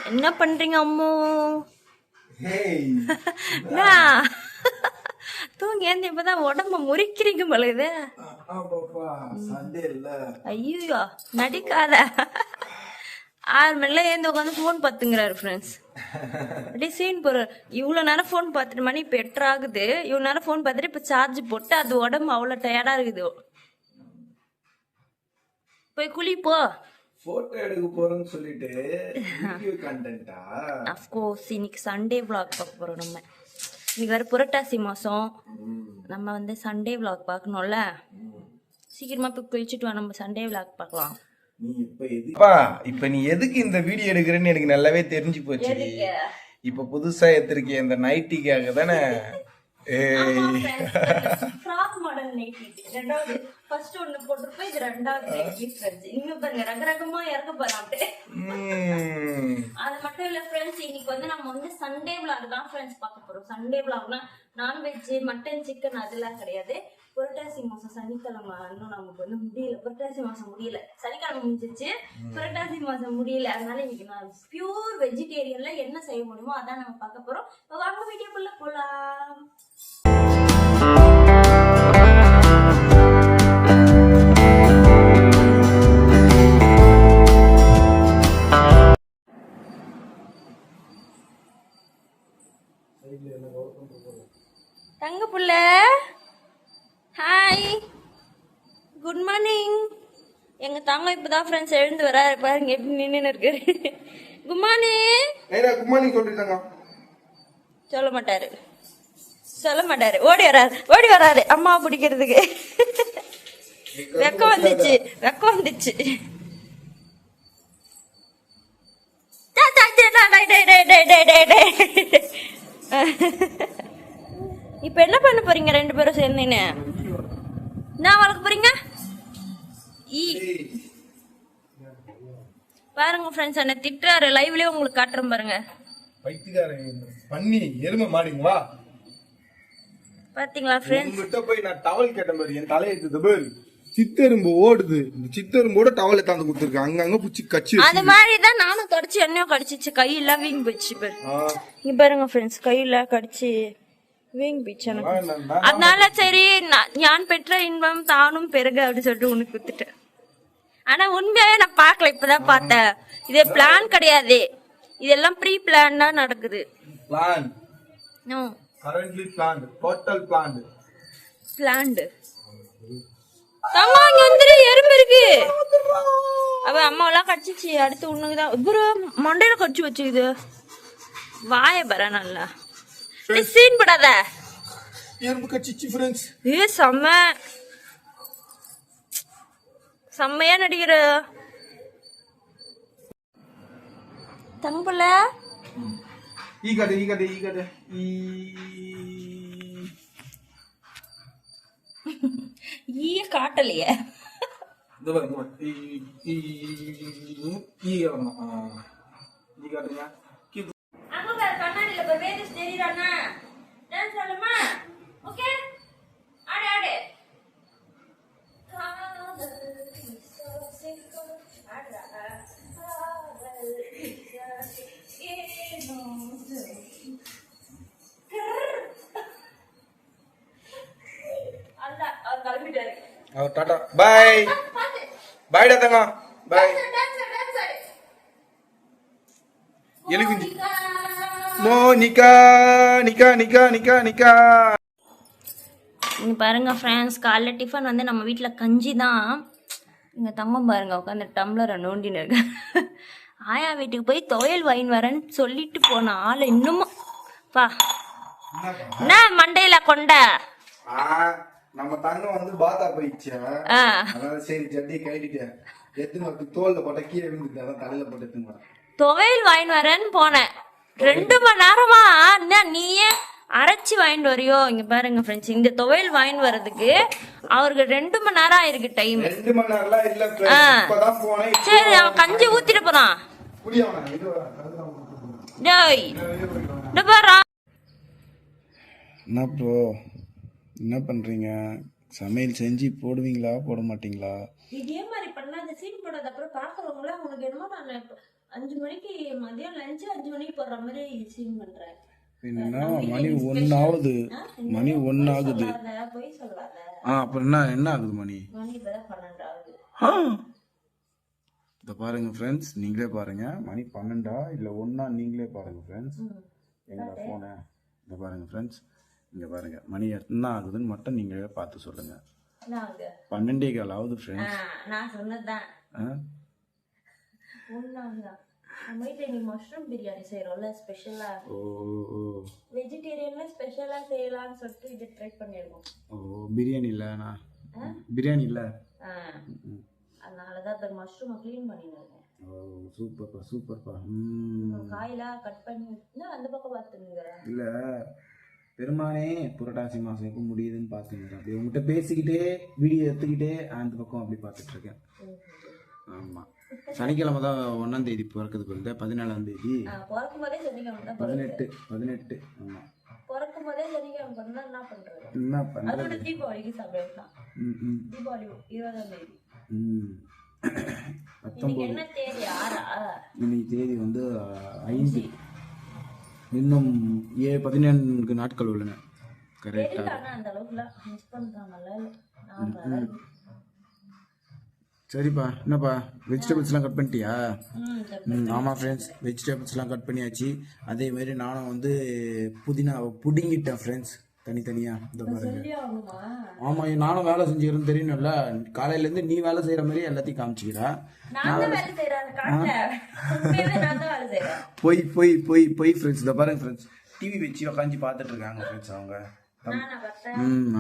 என்ன பண்றீங்க அம்மோ? தூங்கி ஏந்து இப்பதான் உடம்ப முறிக்கிறீங்க போல இது. ஐயோ நடிக்காத. 6 மணில ஏந்து உட்காந்து போன் பாத்துங்கிறாரு ஃப்ரெண்ட்ஸ். அப்படியே சீன் போற. இவ்வளவு நேரம் போன் பாத்துட்டு மணி இப்ப 8 ஆகுது. இவ்வளவு நேரம் போன் பாத்துட்டு இப்ப சார்ஜ் போட்டு அது உடம்பு அவ்வளவு டயர்டா இருக்குது. போய் குளிப்போ. போட்டோ எடுக்க போறேன்னு சொல்லிட்டு வீடியோ கண்டென்ட்டா? ஆஃப் கோர்ஸ் இன்னைக்கு சண்டே vlog பார்க்க போறோம் நம்ம. இன்னைக்கு வேற புரட்டாசி மாசம். நம்ம வந்து சண்டே vlog பார்க்கணும்ல. சீக்கிரமா போய் குளிச்சுட்டு வா, நம்ம சண்டே vlog பார்க்கலாம். இப்ப நீ எதுக்கு இந்த வீடியோ எடுக்கிறேன்னு எனக்கு நல்லாவே தெரிஞ்சு போச்சு. இப்ப புதுசா எடுத்திருக்கேன் இந்த நைட்டிக்காக தானே. Frock model nightie. ரெண்டாவது ஃபர்ஸ்ட் ஒன்னு போட்டுருப்போம், இது ரெண்டாவது நைட்டி ஃப்ரெண்ட்ஸ். இன்னும் பாருங்க ரகரகமா இறக்க போறோம் அப்படியே. அது மட்டும் இல்ல ஃப்ரெண்ட்ஸ், இன்னைக்கு வந்து நம்ம வந்து சண்டே vlog தான் ஃப்ரெண்ட்ஸ் பார்க்க போறோம். சண்டே vlogனா நான்வெஜ் மட்டன் சிக்கன் அதெல்லாம் கிடையாது. புரட்டாசி மாசம் சனிக்கிழமை இன்னும் நமக்கு வந்து முடியல. புரட்டாசி மாசம் முடியல, சனிக்கிழமை முடிஞ்சிச்சு, புரட்டாசி மாசம் முடியல. அதனால இன்னைக்கு நான் பியூர் வெஜிடேரியன்ல என்ன செய்ய முடியுமோ அதான் நம்ம பார்க்க போறோம். வாங்க வீடியோக்குள்ள போலாம். தங்க புள்ள ஹாய் குட் மார்னிங். எங்க தங்கம் இப்பதான் ஃப்ரெண்ட்ஸ் எழுந்து வர பாருங்க எப்படி நின்று இருக்காரு. Good morning. குட் மார்னிங் சொல்லிட்டாங்க. சொல்ல மாட்டாரு. ஓடி வராரு அம்மா பிடிக்கிறதுக்கு. வெக்கம் வந்துச்சு. இப்ப என்ன பண்ண போறீங்க ரெண்டு பேரும் சேர்ந்தீன்னு? நான் வளர்க்க போறீங்க. பாருங்க ஃப்ரெண்ட்ஸ், என்ன திட்டுறாரு. லைவ்லயே உங்களுக்கு காட்டுறேன் பாருங்க. பண்ணி எருமை மாடிங்க வா. பாத்தீங்களா ஃப்ரெண்ட்ஸ், உங்ககிட்ட போய் நான் டவல் கேட்ட மாதிரி என் தலையை எடுத்து பாரு. சித்தெரும்பு ஓடுது. இந்த சித்தெரும்போட டவலை தாந்து கொடுத்துருக்கேன். அங்கங்க புச்சி கச்சி. அது மாதிரிதான் நானும் தொடச்சு என்னையும் கடிச்சிச்சு. கையெல்லாம் வீங்கி போச்சு. இங்க பாருங்க ஃப்ரெண்ட்ஸ், கையெல்லாம் கடிச்சு வீங்கி போச்சு எனக்கு. அதனால சரி ஞான் பெற்ற இன்பம் தானும் பெருக அப்படின்னு சொல்லிட்டு உனக்கு குத்துட்டேன். ஆனா உண்மையாவே நான் பாக்கல, இப்பதான் பார்த்தேன். இது பிளான் கிடையாது, இதெல்லாம் ப்ரீ பிளான் தான் நடக்குது. Plan no currently plant, total plant. தம்மா இங்க வந்துரு, எறும்பு இருக்கு. அவ அம்மாவெல்லாம் கடிச்சிச்சு. அடுத்து உனக்குதான் குரு மண்டையில கடிச்சு வச்சுக்குது. வாய பர நல்லா சீன் படாத. எறும்பு கடிச்சிச்சு ஃப்ரெண்ட்ஸ். ஏ செம்மையா நடிக்கிற தம்புல. ஈகடு ஈய காட்டலையே. கண்ணாடியில வேதிஸ் தெரியுறானா? டான்ஸ் ஆடுமா? ஓகே ஆடு. டாடா பாய். பாய்டா தங்கம் பாய். எலுகுஞ்சி மோனிகா நிகா. இங்க பாருங்க ஃப்ரெண்ட்ஸ், காலைல டிஃபன் வந்து நம்ம வீட்டில் கஞ்சி தான். இங்கே தங்கம் பாருங்க உட்காந்து டம்ளரை நோண்டின்னு இருக்க. ஆயா வீட்டுக்கு போய் துவையல் வாங்கின்னு வரேன்னு சொல்லிட்டு போன ஆள் இன்னமும் பா என்ன மண்டையில கொண்ட. நம்ம தங்கம் வந்து பாத்தா போயிடுச்சு. அதனால சரி ஜட்டியை கட்டிட்டேன். எத்தனை தோல்ல போட்ட கீழே விழுந்துட்டு அதான் தலையில போட்டு எடுத்துங்க. துவையல் வாங்கின்னு வரேன்னு போனேன். 2 மணி நேரமா நீயே அரைச்சி வாங்கிட்டு வரையோ. இங்க பாருங்க ஃப்ரெண்ட்ஸ், இந்த துவையல் வாங்கிட்டு வர்றதுக்கு அவருக்கு 2 மணி நேரம் ஆயிருக்கு டைம். 2 மணி நேரம்லாம் இல்ல ஃப்ரெண்ட்ஸ், இப்பதான் போனேன். சரி அவன் கஞ்சி ஊத்திட்டு போறான். டேய் இந்த பாரு. என்ன ப்ரோ என்ன பண்றீங்க? சமையல் செஞ்சு போடுவீங்களா போட மாட்டீங்களா? இதே மாதிரி பண்ணா அந்த சீன் போடாத அப்புறம் பாக்குறவங்கள உங்களுக்கு என்னமோ நான் 5 மணிக்கு மதியம் லஞ்ச் 5 மணிக்கு போடுற மாதிரி சீன் பண்றேன். என்ன மணி 1 ஆகுது, மணி 1 ஆகுது. போய் சொல்லாத. அப்புறம் என்ன ஆகுது மணி? மணி இப்பதான் 12 ஆகுது. இத பாருங்க ஃப்ரெண்ட்ஸ், நீங்களே பாருங்க மணி 12 இல்ல 1 நீங்களே பாருங்க ஃப்ரெண்ட்ஸ். எங்கடா போன? இங்க பாருங்க ஃப்ரெண்ட்ஸ், இங்க பாருங்க மணி என்ன ஆகுதுன்னு மட்டும் நீங்களே பார்த்து சொல்லுங்க. 12:15 ஆகுது ஃப்ரெண்ட்ஸ். நான் சொன்னதுதான். ஒண்ணாதான். நம்ம வீட்டுல நீ மஷ்ரூம் பிரியாணி செய்யறோம்ல ஸ்பெஷலா. வெஜிடேரியன்ல ஸ்பெஷலா செய்யலாம்னு சொல்லிட்டு இதை ட்ரை பண்ணிருக்கோம். பிரியாணி இல்ல, நான் பிரியாணி இல்ல, அதனாலதான் அந்த மஷ்ரூமை க்ளீன் பண்ணிடுறேன். சூப்பர்ப்பா சூப்பர்ப்பா. காயெல்லாம் கட் பண்ணி அந்த பக்கம் பார்த்துங்க. இல்ல பெருமானே புரட்டாசி மாசம் எப்போ முடியுதுன்னு பாத்துங்க. அப்படி உங்ககிட்ட பேசிக்கிட்டே வீடியோ எடுத்துக்கிட்டே அந்த பக்கம் அப்படி பார்த்துட்டு இருக்கேன். ஆமா, சனிக்கிழமை தான் 1ஆம் தேதி பிறக்குது. 17ஆம் தேதி பிறக்கும் போதே சனிக்கிழமை தான். 18. ஆமா, பிறக்கும் போதே சனிக்கிழமை பண்ணா என்ன பண்றது? என்ன பண்றது? அதோட தீபாவளிக்கு சமையலாம். தீபாவளி 20ஆம் தேதி. 19 என்ன தேதி? 6ஆ? இன்னைக்கு தேதி வந்து 5. இன்னும் 14 நாட்கள் உள்ளன. கரெக்டா? அந்த அளவுக்குலாம் மிஸ் பண்றாங்கல்ல. சரிப்பா, என்னப்பா வெஜிடபிள்ஸ்லாம் கட் பண்ணிட்டியா? ஆமாம் ஃப்ரெண்ட்ஸ், வெஜிடபிள்ஸ்லாம் கட் பண்ணியாச்சு. அதேமாரி நானும் வந்து புதினா பிடுங்கிட்டேன் ஃப்ரெண்ட்ஸ், தனித்தனியாக. இந்த பாருங்க. ஆமாம், நானும் வேலை செஞ்சுக்கிறேன்னு தெரியணும்ல. காலையிலேருந்து நீ வேலை செய்கிற மாதிரி எல்லாத்தையும் காமிச்சிக்கிறா. போய் போய் போய் போய் ஃப்ரெண்ட்ஸ். இதை பாருங்க ஃப்ரெண்ட்ஸ், டிவி வச்சு உட்காந்து பார்த்துட்டு இருக்காங்க ஃப்ரெண்ட்ஸ் அவங்க.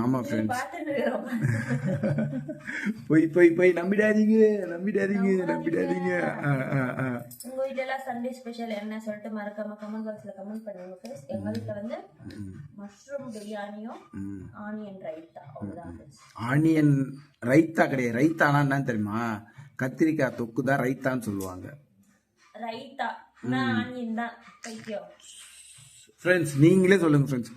ஆமா ஃப்ரெண்ட்ஸ், போய் போய் போய் நம்பிடாதீங்க நம்பிடாதீங்க நம்பிடாதீங்க. உங்க வீட்ல எல்லாம் சண்டே ஸ்பெஷல் என்ன சொல்லிட்டு மறக்காம கமெண்ட் பாக்ஸ்ல கமெண்ட் பண்ணுங்க ஃப்ரெண்ட்ஸ். எங்க வீட்ல வந்து மஷ்ரூம் பிரியாணியும் ஆனியன் ரைத்தா. ஆனியன் ரைத்தா கிடையாது. ரைத்தானா என்னன்னு தெரியுமா? கத்திரிக்காய் தொக்கு தான் ரைத்தான்னு சொல்லுவாங்க. ரைத்தா நான் ஆனியன் தான் பைத்தியம். ஃப்ரெண்ட்ஸ் நீங்களே சொல்லுங்க ஃப்ரெண்ட்ஸ்,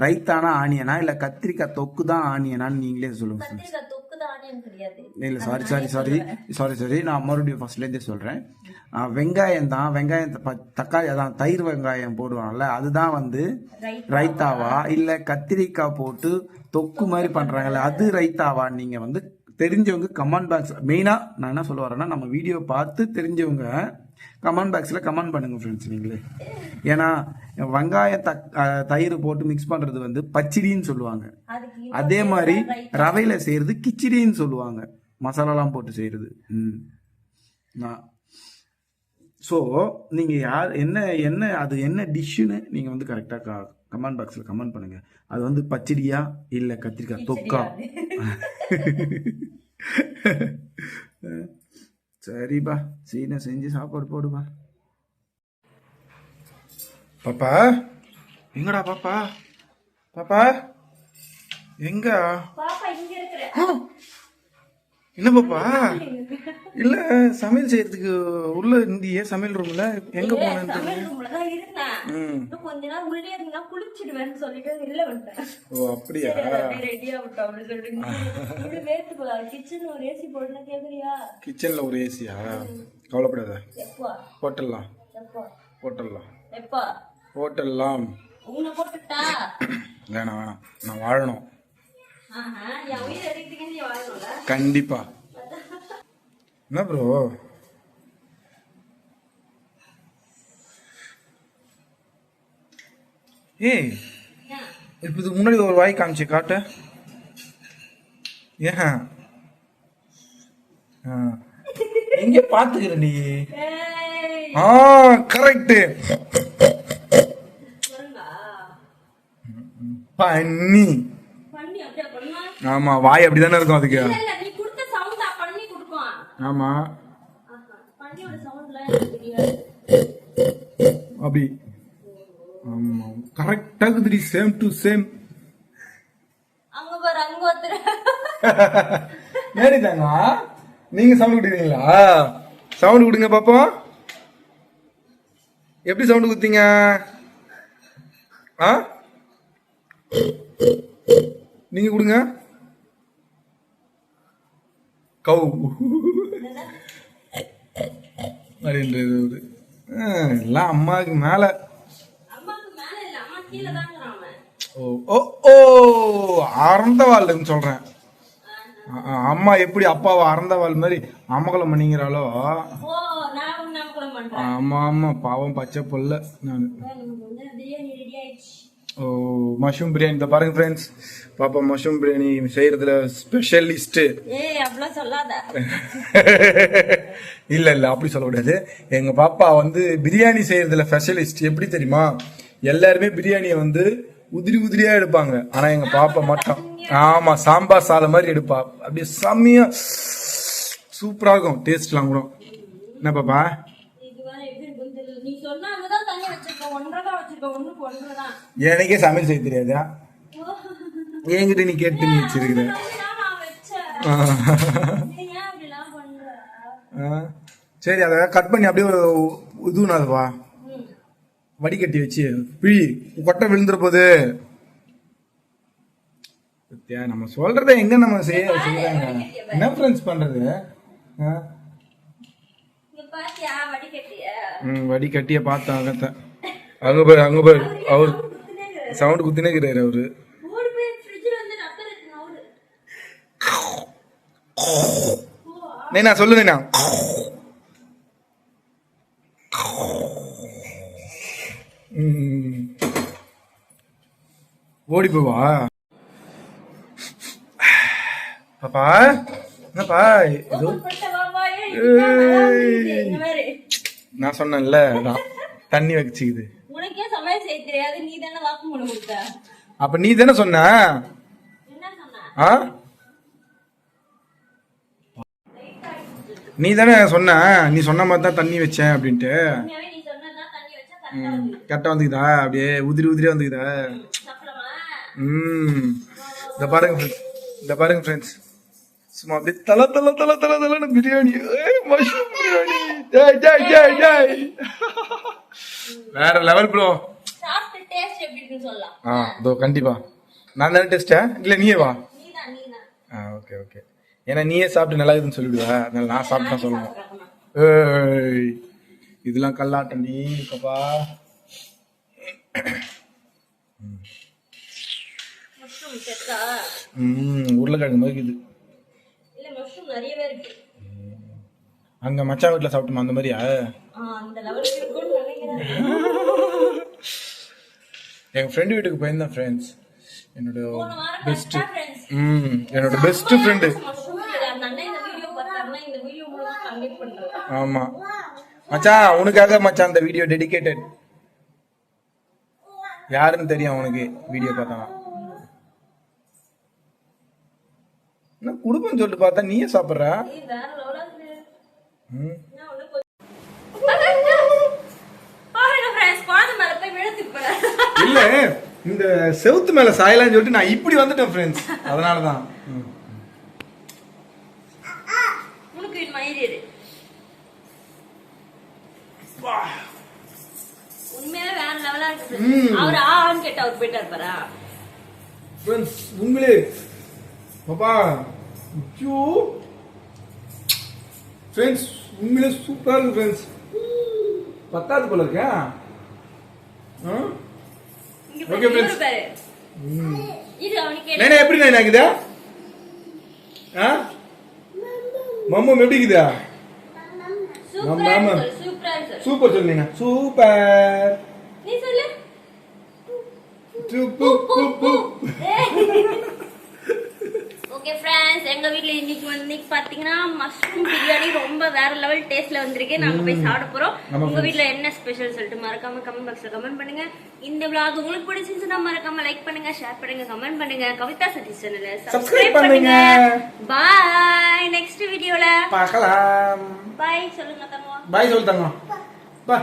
ரைத்தானா ஆனியனா இல்ல கத்திரிக்காய் தொக்கு தான் ஆனியனான்னு நீங்களே சொல்லுங்க ஃப்ரெண்ட்ஸ். கத்திரிக்காய் தொக்கு தான் ஆனியன் கிடையாது. இல்ல சாரி நான் மறுபடியும் ஃபர்ஸ்ட்ல இருந்தே சொல்றேன். வெங்காயம் தான், வெங்காயம் தக்காளி அதான் தயிர் வெங்காயம் போடுவாங்கல்ல, அதுதான் வந்து ரைத்தாவா இல்ல கத்திரிக்காய் போட்டு தொக்கு மாதிரி பண்றாங்கல்ல அது ரைத்தாவா? நீங்க வந்து தெரிஞ்சவங்க கமெண்ட் பாக்ஸ், மெயினா நான் என்ன சொல்ல வரேன்னா நம்ம வீடியோ பார்த்து தெரிஞ்சவங்க கமெண்ட் பாக்ஸில் கமெண்ட் பண்ணுங்க ஃப்ரெண்ட்ஸ் நீங்களே. ஏன்னா வெங்காயம் தயிர் போட்டு மிக்ஸ் பண்ணுறது வந்து பச்சடின்னு சொல்லுவாங்க. அதே மாதிரி ரவையில் செய்கிறது கிச்சடின்னு சொல்லுவாங்க, மசாலாலாம் போட்டு செய்கிறது. ஸோ நீங்கள் யார் என்ன அது என்ன டிஷ்ஷுன்னு நீங்கள் வந்து கரெக்டாக கமெண்ட் பாக்ஸில் கமெண்ட் பண்ணுங்கள். அது வந்து பச்சடியா இல்லை கத்திரிக்காய் தொக்கா? சரிப்பா, சீனை செஞ்சு சாப்பாடு போடுப்பா. பாப்பா எங்கடா? பாப்பா பாப்பா எங்க? என்ன பாப்பா? இல்ல சமையல் செய்யறதுக்கு உள்ள இருந்தியே சமையல் ரூம்ல, எங்க போனேன்னு கொஞ்ச நேரம் உள்ளே இருந்தா குளிச்சிடுவேன்னு சொல்லிட்டு இல்ல வந்துட்டேன். ஓ அப்படியா? ரெடியா விட்டோம் அப்படின்னு சொல்லிட்டு வேர்த்துக்குள்ள கிச்சன்ல ஒரு ஏசி போடுனா கேக்குறியா? கிச்சன்ல ஒரு ஏசியா? கவலைப்படாத, போட்டலாம் போட்டலாம் எப்பா போட்டலாம். உன்னை போட்டுட்டா? வேணாம் வேணாம், நான் வாழணும். கண்டிப்பா. என்ன ப்ரோ? ஏய் இப்ப இதுக்கு முன்னாடி ஒரு வாய் காமிச்சு காட்ட. ஏன் எங்க பாத்துக்கிற நீ? கரெக்ட். பண்ணி ஆமா, வாய் அப்படிதானே இருக்கும் அதுக்கு. ஆமா அப்படி. ஆமா கரெக்டா இருக்குது. Same to same. நேரிதாங்க. நீங்க சவுண்ட் கொடுக்குறீங்களா? சவுண்ட் கொடுங்க பாப்போம். எப்படி சவுண்ட் கொடுத்தீங்க? நீங்க கொடுங்க. கவு அப்படின்றது ஒரு எல்லாம் அம்மாவுக்கு மேல. அம்மாக்கு மேல இல்ல, அம்மா கீழே தாங்கிறான் அவன். ஓ ஓ ஓ அறந்தவாள்னு சொல்றேன். அம்மா எப்படி அப்பாவை அறந்தவாள் மாதிரி அமகலம் பண்ணிங்கிறாளோ. ஓ, நான் உன்னை அமக்கலம் பண்றேன். ஆமா ஆமா பாவம் பச்சை பொல்ல நான். நமக்கு வந்து பிரியாணி ரெடி ஆயிடுச்சு. ஓ மஷ்ரூம் பிரியாணி இந்த பாருங்க ஃப்ரெண்ட்ஸ், பாப்பா மஷ்ரூம் பிரியாணி செய்யறதுல ஸ்பெஷலிஸ்ட். ஏய் அப்படிலாம் சொல்லாத. இல்ல இல்ல அப்படி சொல்லக்கூடாது. எங்க பாப்பா வந்து பிரியாணி செய்யறதுல ஸ்பெஷலிஸ்ட். எப்படி தெரியுமா, எல்லாருமே பிரியாணியை வந்து உதிரி உதிரியா எடுப்பாங்க, ஆனா எங்க பாப்பா மட்டும் ஆமா சாம்பார் சாதம் மாதிரி எடுப்பா. அப்படியே செம்மையா சூப்பரா இருக்கும், டேஸ்ட்லாம் கூட. என்ன பாப்பா இது வேற எப்படி இருக்குன்னு தெரியல. நீ சொன்னா அங்கதான் தண்ணி வச்சிருக்க, 1.5 தான் வச்சிருக்க, 1க்கு 1.5 தான். எனக்கே சமையல் செய்ய தெரியாதா, என்கிட்ட நீ கேட்டு நீ வச்சிருக்கிற. நான் வச்சேன். நீ ஏன் அப்படிலாம் பண்ற? சரி அதை கட் பண்ணி அப்படியே இதுனாதுவா வடிகட்டி வச்சு பிழி கொட்டை விழுந்துற போது. நம்ம சொல்றத எங்க நம்ம செய்யறாங்க. என்ன ஃப்ரெண்ட்ஸ் பண்றது? இங்க பாத்தியா வடிகட்டிய? வடிகட்டிய பார்த்தாங்க. அங்க பாரு அங்க பாரு, அவரு சவுண்ட் குத்தினே இருக்கிறாரு அவரு. ஓடி போய் ஃப்ரிட்ஜ்ல வந்து ரப்பர் எடுத்து நவுரு. நான் சொல்லுனேனா ஓடி போவா பாப்பா. என்னப்பா ஏதோ நான் சொன்னேன்ல தண்ணி வச்சுக்குது. உனக்கே சமையல் செய்ய தெரியாது, நீ தானே வாக்குமூலம் கொடுத்த. அப்ப நீ தானே சொன்ன. என்ன சொன்ன? நீ தானே சொன்ன, நீ சொன்ன மாதிரி தான் தண்ணி வச்சேன் அப்படின்ட்டு. நீ சொன்னதான் தண்ணி வச்சா கரெக்டா வந்து. கரெக்டா வந்துக்குதா, அப்படியே உதிரி உதிரியா வந்துக்குதா. இந்த பாருங்க இந்த பாருங்க ஃப்ரெண்ட்ஸ், சும்மா அப்படியே தல தல தல தல தலன்னு biryani, mushroom biryani. Joy joy joy joy, வேற லெவல் ப்ரோ. சாப்பிட்டு டேஸ்ட் எப்படி இருக்குன்னு சொல்லலாம். இதோ கண்டிப்பா நான் தானே டேஸ்டா இல்ல நீயே வா. நீதான். ஓகே ஓகே, ஏன்னா நீயே சாப்பிட்டு நல்லா இருக்குதுன்னு சொல்லிவிடுவா, அதனால நான் சாப்பிட்டா சொல்லணும். இதெல்லாம் கல்லாட்டம் நீ பாப்பா. உருளைக்கிழங்கு மாதிரி இது. நிறையவே இருக்கு. அங்க மச்சான் வீட்டுல சாப்பிட்டோமா அந்த மாதிரியா? அந்த லெவலுக்கு இருக்குன்னு நினைக்கிறேன். எங்க ஃப்ரெண்ட் வீட்டுக்கு போயிருந்தேன் ஃப்ரெண்ட்ஸ். என்னோட பெஸ்ட் என்னோட ஆமா பெஸ்ட் ஃப்ரெண்டு. ஆமா மச்சான், உனக்காக மச்சான் அந்த வீடியோ டெடிகேட்டட். யாருன்னு தெரியும் உனக்கு வீடியோ பார்த்தா. என்ன குடும்பம் சொல்லிட்டு பார்த்தா நீயே சாப்பிட்ற. இல்ல இந்த செவுத்து மேல சாயலான்னு சொல்லிட்டு நான் இப்படி வந்துட்டேன் ஃப்ரெண்ட்ஸ், அதனாலதான். உண்மையிலே வேற லெவலா இருக்கு. அவர் ஆன்னு கேட்டா அவர் போயிட்டா இருப்பாரா ஃப்ரெண்ட்ஸ்? உண்மையிலே பாப்பா ஃப்ரெண்ட்ஸ் உண்மையிலே சூப்பரா இருக்கு ஃப்ரெண்ட்ஸ். பத்தாவது போல இருக்கா. ஓகே ஃப்ரெண்ட்ஸ், நேனா எப்படி நேனா இருக்குதா? மம்மம் எப்படி இருக்குதா? சூப்பர் சொல்லுங்க. சூப்பர் நீ சொல்லு. ஓகே ஃப்ரெண்ட்ஸ், எங்க வீட்ல இன்னைக்கு பாத்தீங்கன்னா மஷ்ரூம் பிரியாணி ரொம்ப வேற லெவல் டேஸ்ட்ல வந்திருக்கு. நாங்க போய் சாப்பிட போறோம். உங்க வீட்ல என்ன ஸ்பெஷல் சொல்லிட்டு மறக்காம கமெண்ட் பாக்ஸ்ல கமெண்ட் பண்ணுங்க. இந்த vlog உங்களுக்கு பிடிச்சிருந்தா மறக்காம லைக் பண்ணுங்க, ஷேர் பண்ணுங்க, கமெண்ட் பண்ணுங்க. கவிதா சதீஷ் சேனலை சப்ஸ்கிரைப் பண்ணுங்க. பை, நெக்ஸ்ட் வீடியோல பார்க்கலாம். பை சொல்லுங்க தங்கோ. பை சொல்லுங்க. பை.